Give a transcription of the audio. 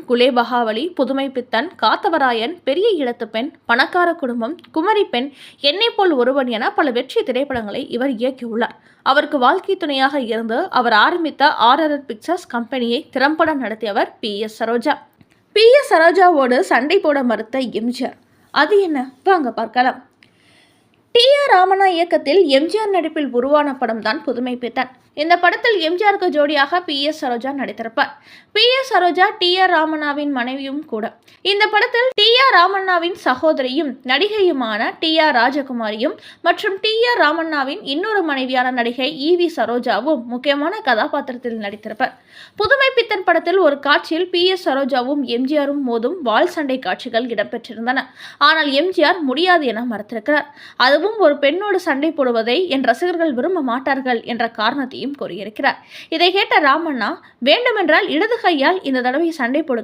குலேபகாவலி, புதுமை பித்தன், காத்தவராயன், பெரிய இடத்து பெண், பணக்கார குடும்பம், குமரி பெண், என்னை போல் ஒருவன் என பல வெற்றி திரைப்படங்களை இவர் இயக்கியுள்ளார். அவருக்கு வாழ்க்கை துணையாக இருந்து அவர் ஆரம்பித்த RRR பிக்சர்ஸ் கம்பெனியை திறம்பட நடத்தியவர் PS சரோஜா. PS சரோஜாவோடு சண்டை போட மறுத்த எம்ஜிஆர். அது என்ன, வாங்க பார்க்கலாம். TR ராமண்ணா இயக்கத்தில் எம்ஜிஆர் நடிப்பில் உருவான படம் தான் புதுமை பித்தன். இந்த படத்தில் எம்ஜிஆருக்கு ஜோடியாக PS Saroja நடித்திருப்பார். PS Saroja TR ராமண்ணாவின் மனைவியும் கூட. இந்த படத்தில் TR ராமண்ணாவின் சகோதரியும் நடிகையுமான TR ராஜகுமாரியும் மற்றும் TR ராமண்ணாவின் இன்னொரு மனைவியான நடிகை EV சரோஜாவும் முக்கியமான கதாபாத்திரத்தில் நடித்திருப்பார். புதுமை பித்தன் படத்தில் ஒரு காட்சியில் PS சரோஜாவும் எம்ஜிஆரும் மோதும் வாள் சண்டை காட்சிகள் இடம்பெற்றிருந்தன. ஆனால் எம்ஜிஆர் முடியாது என மறுத்திருக்கிறார். அதுவும் ஒரு பெண்ணோடு சண்டை போடுவதை என் ரசிகர்கள் விரும்ப மாட்டார்கள் என்ற காரணத்தையும் கூறியிருக்கிறார். இதை கேட்ட ராமண்ணா, வேண்டுமென்றால் இடது கையால் இந்த தடவை சண்டை போடுங்க